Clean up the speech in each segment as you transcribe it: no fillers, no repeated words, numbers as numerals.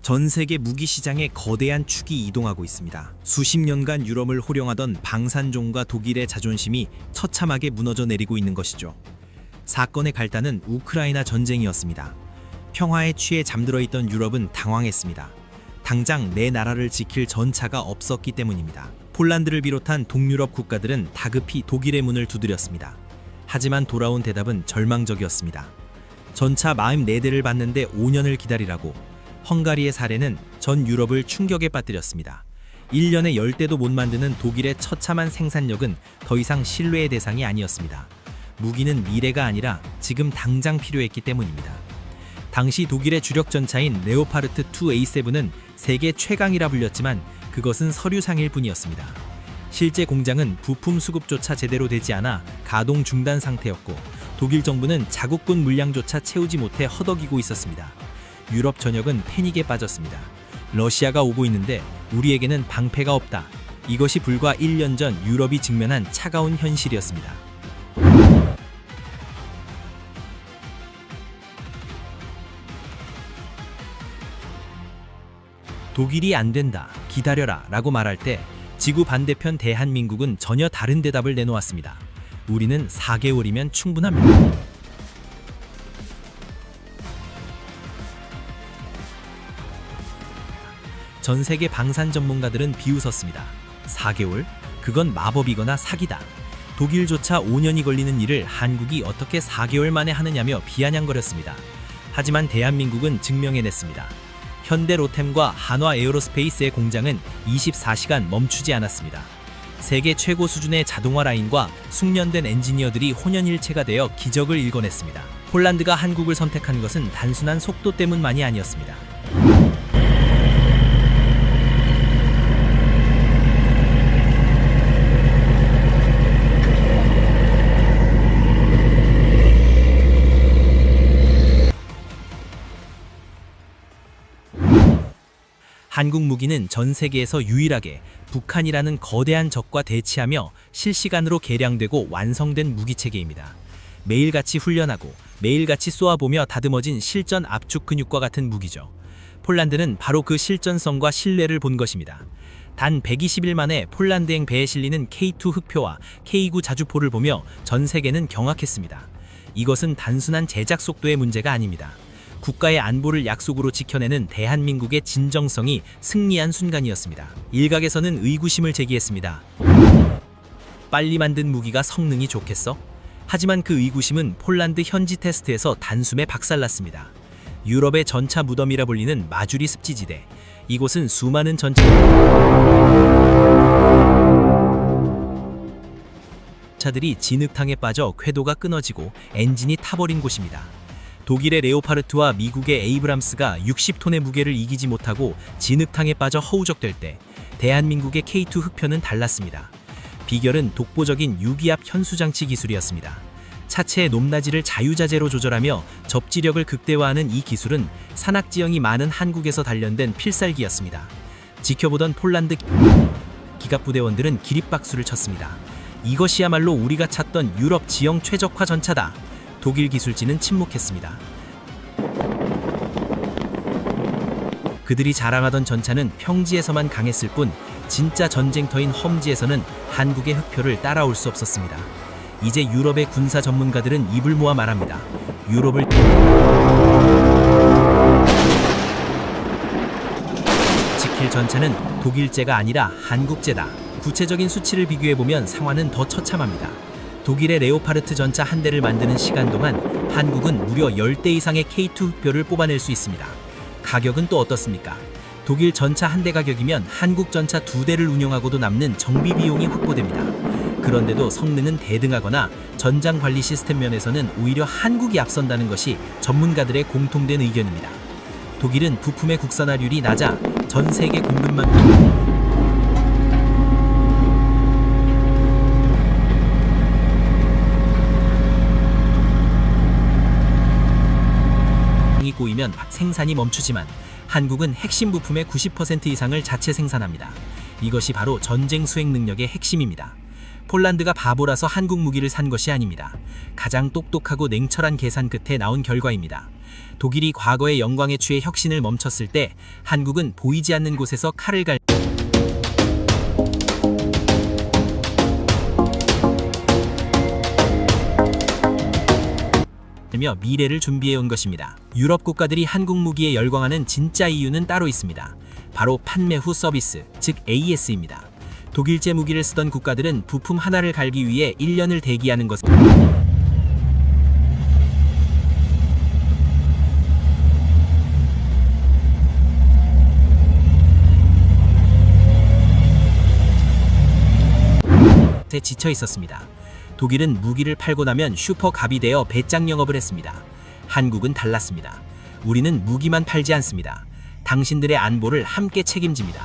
전 세계 무기 시장에 거대한 축이 이동하고 있습니다. 수십 년간 유럽을 호령하던 방산종과 독일의 자존심이 처참하게 무너져 내리고 있는 것이죠. 사건의 발단은 우크라이나 전쟁이었습니다. 평화에 취해 잠들어 있던 유럽은 당황했습니다. 당장 내 나라를 지킬 전차가 없었기 때문입니다. 폴란드를 비롯한 동유럽 국가들은 다급히 독일의 문을 두드렸습니다. 하지만 돌아온 대답은 절망적이었습니다. 전차 44대를 받는데 5년을 기다리라고. 헝가리의 사례는 전 유럽을 충격에 빠뜨렸습니다. 1년에 10대도 못 만드는 독일의 처참한 생산력은 더 이상 신뢰의 대상이 아니었습니다. 무기는 미래가 아니라 지금 당장 필요했기 때문입니다. 당시 독일의 주력 전차인 레오파르트 2 A7은 세계 최강이라 불렸지만 그것은 서류상일 뿐이었습니다. 실제 공장은 부품 수급조차 제대로 되지 않아 가동 중단 상태였고 독일 정부는 자국군 물량조차 채우지 못해 허덕이고 있었습니다. 유럽 전역은 패닉에 빠졌습니다. 러시아가 오고 있는데 우리에게는 방패가 없다. 이것이 불과 1년 전 유럽이 직면한 차가운 현실이었습니다. 독일이 안 된다, 기다려라 라고 말할 때 지구 반대편 대한민국은 전혀 다른 대답을 내놓았습니다. 우리는 4개월이면 충분합니다. 전 세계 방산 전문가들은 비웃었습니다. 4개월? 그건 마법이거나 사기다. 독일조차 5년이 걸리는 일을 한국이 어떻게 4개월 만에 하느냐며 비아냥거렸습니다. 하지만 대한민국은 증명해냈습니다. 현대 로템과 한화 에어로스페이스의 공장은 24시간 멈추지 않았습니다. 세계 최고 수준의 자동화 라인과 숙련된 엔지니어들이 혼연일체가 되어 기적을 일궈냈습니다. 폴란드가 한국을 선택한 것은 단순한 속도 때문만이 아니었습니다. 한국 무기는 전 세계에서 유일하게 북한이라는 거대한 적과 대치하며 실시간으로 개량되고 완성된 무기체계입니다. 매일같이 훈련하고 매일같이 쏘아보며 다듬어진 실전 압축 근육과 같은 무기죠. 폴란드는 바로 그 실전성과 신뢰를 본 것입니다. 단 120일 만에 폴란드행 배에 실리는 K2 흑표와 K9 자주포를 보며 전 세계는 경악했습니다. 이것은 단순한 제작 속도의 문제가 아닙니다. 국가의 안보를 약속으로 지켜내는 대한민국의 진정성이 승리한 순간이었습니다. 일각에서는 의구심을 제기했습니다. 빨리 만든 무기가 성능이 좋겠어? 하지만 그 의구심은 폴란드 현지 테스트에서 단숨에 박살났습니다. 유럽의 전차 무덤이라 불리는 마주리 습지지대. 이곳은 수많은 전차들이 진흙탕에 빠져 궤도가 끊어지고 엔진이 타버린 곳입니다. 독일의 레오파르트와 미국의 에이브람스가 60톤의 무게를 이기지 못하고 진흙탕에 빠져 허우적될 때 대한민국의 K2 흑표는 달랐습니다. 비결은 독보적인 유기압 현수장치 기술이었습니다. 차체의 높낮이를 자유자재로 조절하며 접지력을 극대화하는 이 기술은 산악지형이 많은 한국에서 단련된 필살기였습니다. 지켜보던 폴란드 기갑부대원들은 기립박수를 쳤습니다. 이것이야말로 우리가 찾던 유럽 지형 최적화 전차다. 독일 기술진은 침묵했습니다. 그들이 자랑하던 전차는 평지에서만 강했을 뿐 진짜 전쟁터인 험지에서는 한국의 흑표를 따라올 수 없었습니다. 이제 유럽의 군사 전문가들은 입을 모아 말합니다. 유럽을 지킬 전차는 독일제가 아니라 한국제다. 구체적인 수치를 비교해보면 상황은 더 처참합니다. 독일의 레오파르트 전차 한 대를 만드는 시간 동안 한국은 무려 10대 이상의 K2 흑표를 뽑아낼 수 있습니다. 가격은 또 어떻습니까? 독일 전차 한 대 가격이면 한국 전차 2대를 운영하고도 남는 정비 비용이 확보됩니다. 그런데도 성능은 대등하거나 전장 관리 시스템 면에서는 오히려 한국이 앞선다는 것이 전문가들의 공통된 의견입니다. 독일은 부품의 국산화율이 낮아 전 세계 공급만 꼬이면 생산이 멈추지만 한국은 핵심 부품의 90% 이상을 자체 생산합니다. 이것이 바로 전쟁 수행 능력의 핵심입니다. 폴란드가 바보라서 한국 무기를 산 것이 아닙니다. 가장 똑똑하고 냉철한 계산 끝에 나온 결과입니다. 독일이 과거의 영광에 취해 혁신을 멈췄을 때 한국은 보이지 않는 곳에서 칼을 갈며 미래를 준비해온 것입니다. 유럽 국가들이 한국 무기에 열광하는 진짜 이유는 따로 있습니다. 바로 판매 후 서비스, 즉 AS입니다. 독일제 무기를 쓰던 국가들은 부품 하나를 갈기 위해 1년을 대기하는 것을 지쳐 있었습니다. 독일은 무기를 팔고 나면 슈퍼갑이 되어 배짱 영업을 했습니다. 한국은 달랐습니다. 우리는 무기만 팔지 않습니다. 당신들의 안보를 함께 책임집니다.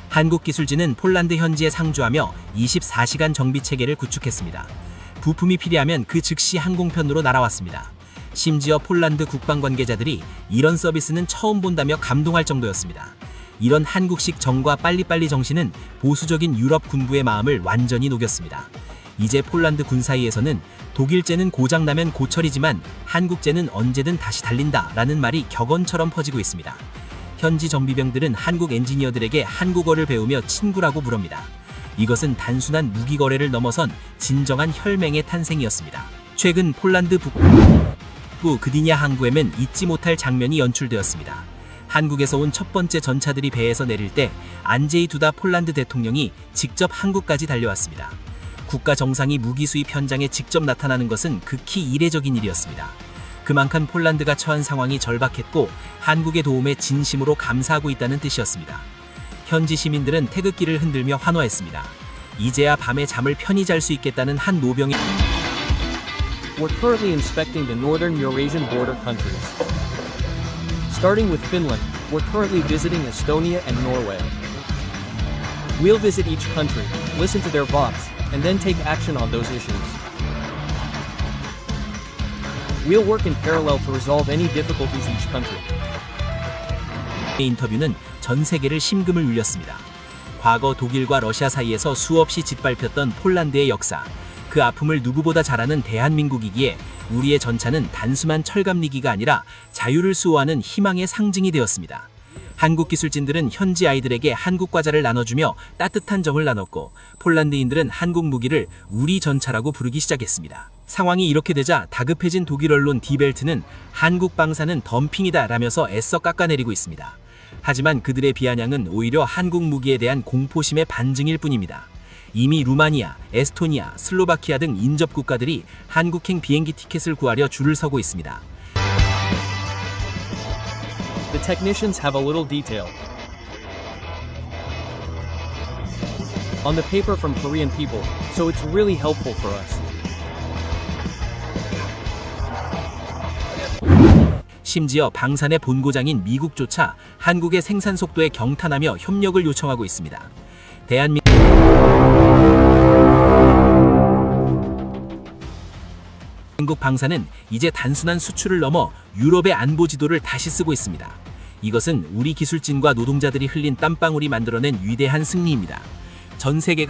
한국기술진은 폴란드 현지에 상주하며 24시간 정비체계를 구축했습니다. 부품이 필요하면 그 즉시 항공편으로 날아왔습니다. 심지어 폴란드 국방 관계자들이 이런 서비스는 처음 본다며 감동할 정도였습니다. 이런 한국식 정과 빨리빨리 정신은 보수적인 유럽 군부의 마음을 완전히 녹였습니다. 이제 폴란드 군사위에서는 독일제는 고장나면 고철이지만 한국제는 언제든 다시 달린다 라는 말이 격언처럼 퍼지고 있습니다. 현지 정비병들은 한국 엔지니어들에게 한국어를 배우며 친구라고 부릅니다. 이것은 단순한 무기 거래를 넘어선 진정한 혈맹의 탄생이었습니다. 최근 폴란드 북부 그디냐 항구에는 잊지 못할 장면이 연출되었습니다. 한국에서 온 첫 번째 전차들이 배에서 내릴 때 안제이 두다 폴란드 대통령이 직접 한국까지 달려왔습니다. 국가 정상이 무기 수입 현장에 직접 나타나는 것은 극히 이례적인 일이었습니다. 그만큼 폴란드가 처한 상황이 절박했고 한국의 도움에 진심으로 감사하고 있다는 뜻이었습니다. 현지 시민들은 태극기를 흔들며 환호했습니다. 이제야 밤에 잠을 편히 잘 수 있겠다는 한 노병이 We're currently inspecting the northern Eurasian border countries. Starting with Finland, we're currently visiting Estonia and Norway. We'll visit each country, listen to their votes, and then take action on those issues. We'll work in parallel to resolve any difficulties each country. 인터뷰는 전 세계를 심금을 울렸습니다. 과거 독일과 러시아 사이에서 수없이 짓밟혔던 폴란드의 역사, 그 아픔을 누구보다 잘 아는 대한민국이기에 우리의 전차는 단순한 철갑리기가 아니라 자유를 수호하는 희망의 상징이 되었습니다. 한국 기술진들은 현지 아이들에게 한국 과자를 나눠주며 따뜻한 정을 나눴고 폴란드인들은 한국 무기를 우리 전차라고 부르기 시작했습니다. 상황이 이렇게 되자 다급해진 독일 언론 디벨트는 한국 방사는 덤핑이다 라면서 애써 깎아내리고 있습니다. 하지만 그들의 비아냥은 오히려 한국 무기에 대한 공포심의 반증일 뿐입니다. 이미 루마니아, 에스토니아, 슬로바키아 등 인접 국가들이 한국행 비행기 티켓을 구하려 줄을 서고 있습니다. The technicians have a little detail on the paper from Korean people, so it's really helpful for us. 심지어 방산의 본고장인 미국조차 한국의 생산 속도에 경탄하며 협력을 요청하고 있습니다. 대한민국 방산은 이제 단순한 수출을 넘어 유럽의 안보 지도를 다시 쓰고 있습니다. 이것은 우리 기술진과 노동자들이 흘린 땀방울이 만들어낸 위대한 승리입니다. 전 세계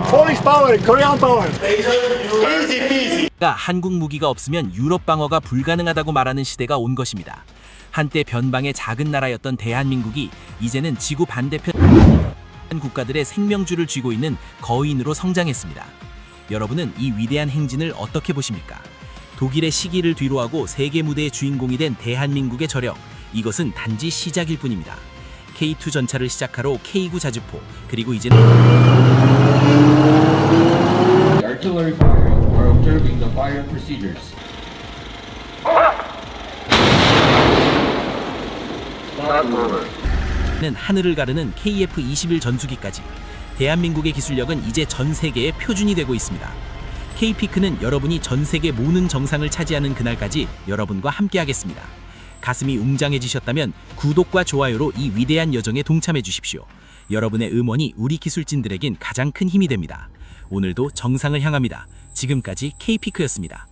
Polish power, Korean power. Easy peasy. 한국 무기가 없으면 유럽 방어가 불가능하다고 말하는 시대가 온 것입니다. 한때 변방의 작은 나라였던 대한민국이 이제는 지구 반대편 국가들의 생명줄을 쥐고 있는 거인으로 성장했습니다. 여러분은 이 위대한 행진을 어떻게 보십니까? 독일의 시기를 뒤로하고 세계 무대의 주인공이 된 대한민국의 저력, 이것은 단지 시작일 뿐입니다. K2 전차를 시작하러 K9 자주포, 그리고 이제는 The artillery firing are observing the fire procedures. 하늘을 가르는 KF-21 전투기까지 대한민국의 기술력은 이제 전 세계의 표준이 되고 있습니다. K피크는 여러분이 전 세계 모든 정상을 차지하는 그날까지 여러분과 함께하겠습니다. 가슴이 웅장해지셨다면 구독과 좋아요로 이 위대한 여정에 동참해 주십시오. 여러분의 응원이 우리 기술진들에겐 가장 큰 힘이 됩니다. 오늘도 정상을 향합니다. 지금까지 K피크였습니다.